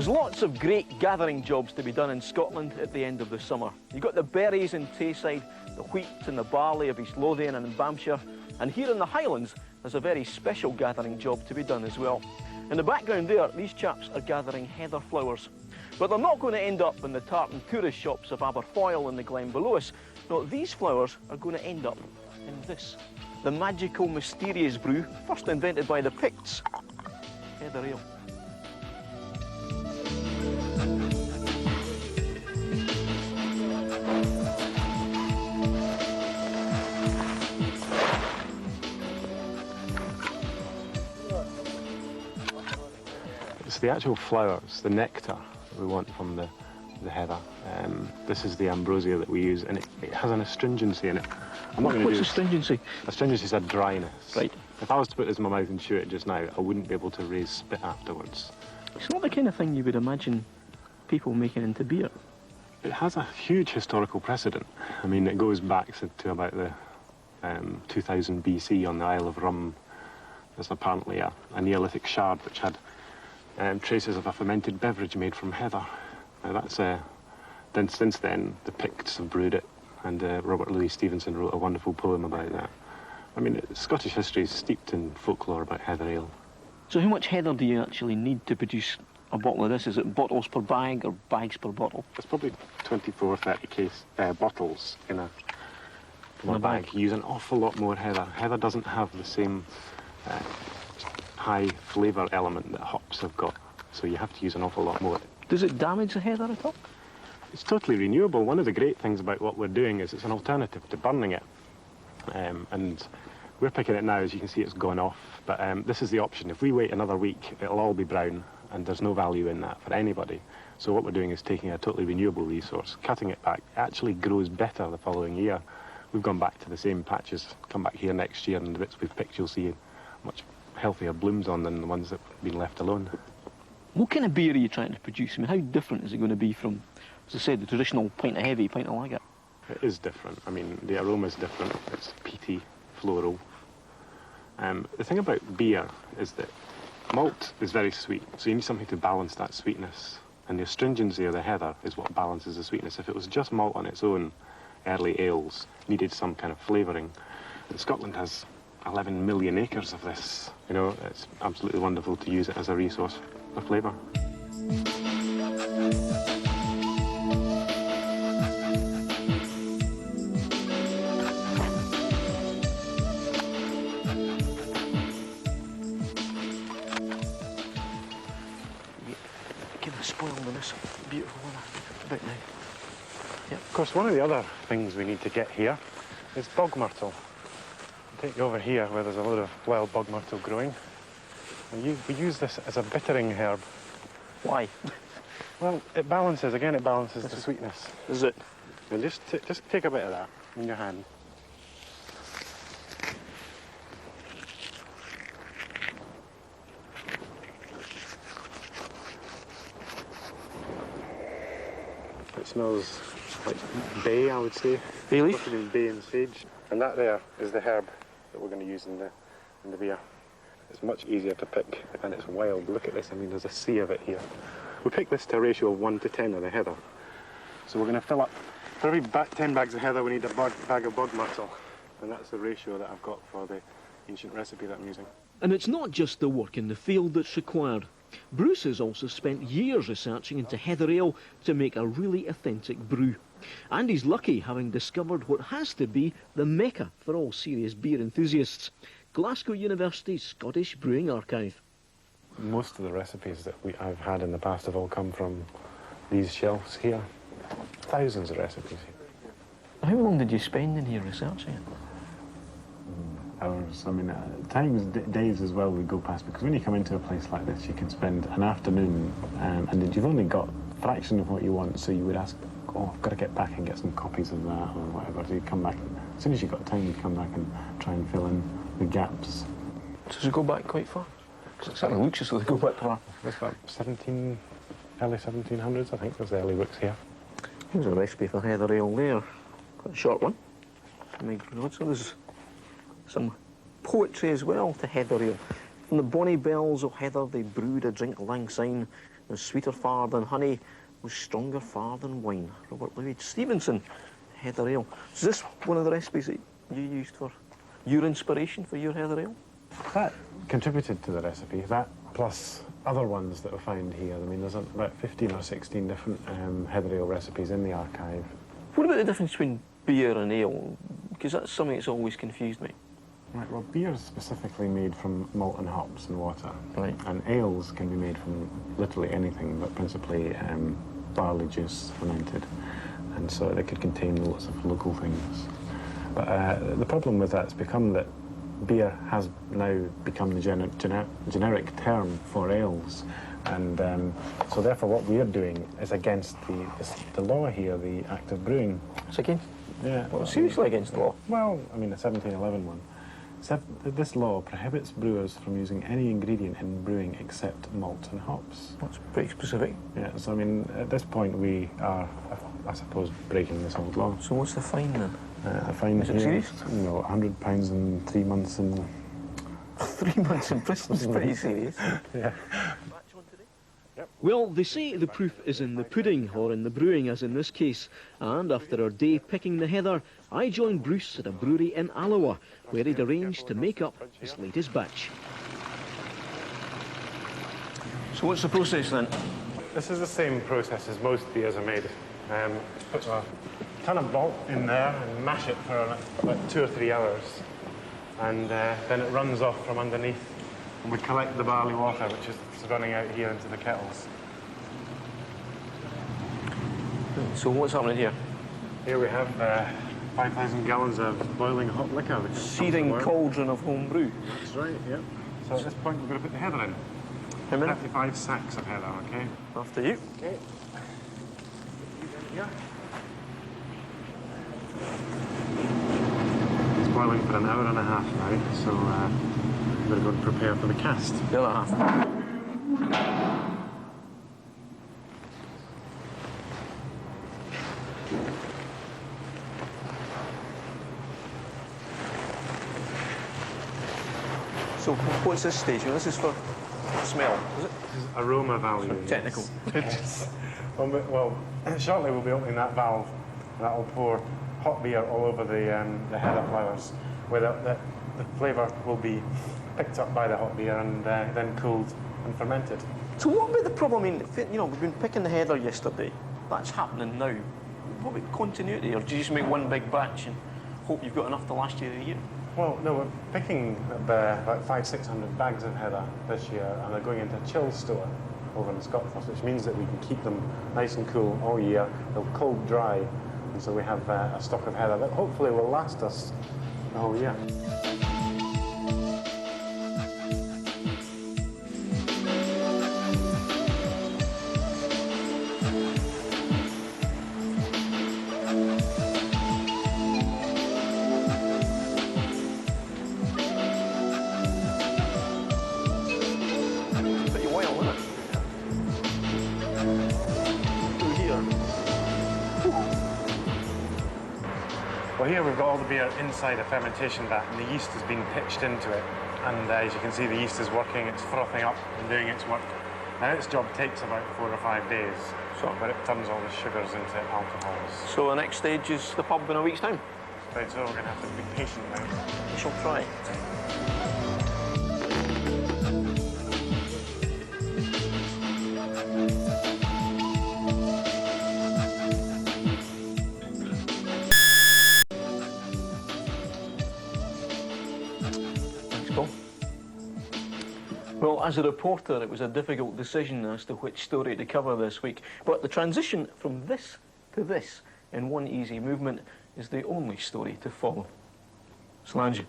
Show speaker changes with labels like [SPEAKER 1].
[SPEAKER 1] There's lots of great gathering jobs to be done in Scotland at the end of the summer. You've got the berries in Tayside, the wheat and the barley of East Lothian and in Banffshire, and here in the Highlands there's a very special gathering job to be done as well. In the background there, these chaps are gathering heather flowers. But they're not going to end up in the tartan tourist shops of Aberfoyle and the Glen below us. No, these flowers are going to end up in this. The magical, mysterious brew, first invented by the Picts, heather ale.
[SPEAKER 2] It's the actual flowers, the nectar that we want from the heather. This is the ambrosia that we use, and it has an astringency in it. I'm not going to
[SPEAKER 1] What's astringency?
[SPEAKER 2] Astringency is a dryness.
[SPEAKER 1] Right.
[SPEAKER 2] If I was to put this in my mouth and chew it just now, I wouldn't be able to raise spit afterwards.
[SPEAKER 1] It's not the kind of thing you would imagine people making into beer.
[SPEAKER 2] It has a huge historical precedent. I mean, it goes back to about the 2000 BC on the Isle of Rum. There's apparently a Neolithic shard which had traces of a fermented beverage made from heather. Now that's then since then the Picts have brewed it, and Robert Louis Stevenson wrote a wonderful poem about that. I mean, Scottish history is steeped in folklore about heather ale.
[SPEAKER 1] So how much heather do you actually need to produce a bottle of this? Is it bottles per bag or bags per bottle?
[SPEAKER 2] It's probably 24 or 30 bottles in a bag. You use an awful lot more heather. Heather doesn't have the same high flavour element that hops have got, so you have to use an awful lot more.
[SPEAKER 1] Does it damage the heather at all?
[SPEAKER 2] It's totally renewable. One of the great things about what we're doing is it's an alternative to burning it. And we're picking it now, as you can see it's gone off, but this is the option. If we wait another week, it'll all be brown, and there's no value in that for anybody. So what we're doing is taking a totally renewable resource, cutting it back. It actually grows better the following year. We've gone back to the same patches, come back here next year, and the bits we've picked, you'll see much healthier blooms on than the ones that have been left alone.
[SPEAKER 1] What kind of beer are you trying to produce? I mean, how different is it going to be from, as I said, the traditional pint of heavy, pint of lager?
[SPEAKER 2] It is different. I mean, the aroma's different. It's peaty, floral. The thing about beer is that malt is very sweet, so you need something to balance that sweetness. And the astringency of the heather is what balances the sweetness. If it was just malt on its own, early ales needed some kind of flavouring. And Scotland has 11 million acres of this. You know, it's absolutely wonderful to use it as a resource for flavour.
[SPEAKER 1] Give it a spoil on this beautiful one about now.
[SPEAKER 2] Yeah, of course, one of the other things we need to get here is bog myrtle. I'll take you over here where there's a load of wild bog myrtle growing. We use this as a bittering herb.
[SPEAKER 1] Why?
[SPEAKER 2] Well, it balances the sweetness.
[SPEAKER 1] Is it?
[SPEAKER 2] And just take a bit of that in your hand. It smells like bay, I would say.
[SPEAKER 1] Bay leaf?
[SPEAKER 2] Between bay and sage. And that there is the herb that we're going to use in the beer. It's much easier to pick, and it's wild. Look at this, I mean, there's a sea of it here. We picked this to a ratio of 1 to 10 of the heather. So we're going to fill up, for every 10 bags of heather, we need a bag of bog myrtle. And that's the ratio that I've got for the ancient recipe that I'm using.
[SPEAKER 1] And it's not just the work in the field that's required. Bruce has also spent years researching into heather ale to make a really authentic brew. And he's lucky having discovered what has to be the mecca for all serious beer enthusiasts, Glasgow University's Scottish Brewing Archive.
[SPEAKER 2] Most of the recipes that I've had in the past have all come from these shelves here. Thousands of recipes here.
[SPEAKER 1] How long did you spend in here researching it?
[SPEAKER 2] Hours. I mean, times, days as well would go past, because when you come into a place like this, you can spend an afternoon, and then you've only got a fraction of what you want, so you would ask, oh, I've got to get back and get some copies of that, or whatever. So you come back, as soon as you've got time, you come back and try and fill in the gaps.
[SPEAKER 1] Does it go back quite far? Because it certainly looks as though they go back far.
[SPEAKER 2] It's about early 1700s, I think, was the early books here.
[SPEAKER 1] Here's a recipe for heather ale there. Quite a short one. So there's some poetry as well to heather ale. From the bonny bells of heather they brewed a drink lang syne, was sweeter far than honey, was stronger far than wine. Robert Louis Stevenson, heather ale. So is this one of the recipes that you used for your inspiration for your heather ale?
[SPEAKER 2] That contributed to the recipe, that plus other ones that we found here. I mean, there's about 15 or 16 different heather ale recipes in the archive.
[SPEAKER 1] What about the difference between beer and ale? Because that's something that's always confused me.
[SPEAKER 2] Right, well, beer is specifically made from malt and hops and water.
[SPEAKER 1] Right.
[SPEAKER 2] And ales can be made from literally anything, but principally barley juice fermented. And so they could contain lots of local things. But the problem with that's become that beer has now become the generic term for ales. And so therefore what we're doing is against the law here, the Act of Brewing.
[SPEAKER 1] It's against?
[SPEAKER 2] Yeah.
[SPEAKER 1] Well, seriously against the law?
[SPEAKER 2] Well, I mean, the 1711 one. This law prohibits brewers from using any ingredient in brewing except malt and hops.
[SPEAKER 1] That's pretty specific.
[SPEAKER 2] Yeah, so I mean, at this point we are, I suppose, breaking this old law.
[SPEAKER 1] So what's the fine then?
[SPEAKER 2] The fine
[SPEAKER 1] Is it
[SPEAKER 2] here,
[SPEAKER 1] serious?
[SPEAKER 2] you know, £100 and 3 months in...
[SPEAKER 1] 3 months in prison is pretty serious.
[SPEAKER 2] Yeah.
[SPEAKER 1] Well, they say the proof is in the pudding, or in the brewing, as in this case. And after our day picking the heather, I joined Bruce at a brewery in Alloa, where he'd arranged to make up his latest batch. So what's the process then?
[SPEAKER 2] This is the same process as most beers are made. Put a ton of malt in there and mash it for about 2 or 3 hours. And then it runs off from underneath. And we collect the barley water, which is running out here into the kettles.
[SPEAKER 1] So what's happening here?
[SPEAKER 2] Here we have 5,000 gallons of boiling hot liquor. Which
[SPEAKER 1] Seething cauldron of home brew.
[SPEAKER 2] That's right, yep. So at this point we're going to put the heather in.
[SPEAKER 1] How many?
[SPEAKER 2] 35 sacks of heather, okay?
[SPEAKER 1] After you.
[SPEAKER 2] Okay. Yeah. It's boiling for an hour and a half now, so we're going to prepare for the cast.
[SPEAKER 1] The other half. So what's this stage? This is for smell, is it?
[SPEAKER 2] This is aroma value.
[SPEAKER 1] Technical.
[SPEAKER 2] Well, shortly we'll be opening that valve, and that'll pour hot beer all over the heather flowers, where the flavour will be picked up by the hot beer and then cooled and fermented.
[SPEAKER 1] So what about the problem? I mean, you know, we've been picking the heather yesterday. That's happening now. What about continuity? Or do you just make one big batch and hope you've got enough to last you a year?
[SPEAKER 2] Well, no, we're picking about 500-600 bags of heather this year, and they're going into a chill store over in Scotland, which means that we can keep them nice and cool all year. They'll cold dry, and so we have a stock of heather that hopefully will last us the whole year. Well, here we've got all the beer inside a fermentation vat, and the yeast has been pitched into it. And as you can see, the yeast is working, it's frothing up and doing its work. Now, its job takes about 4 or 5 days, but it turns all the sugars into alcohols.
[SPEAKER 1] So the next stage is the pub in a week's time?
[SPEAKER 2] Right, so we're going to have to be patient now.
[SPEAKER 1] We shall try. Well, as a reporter, it was a difficult decision as to which story to cover this week. But the transition from this to this in one easy movement is the only story to follow. Solange.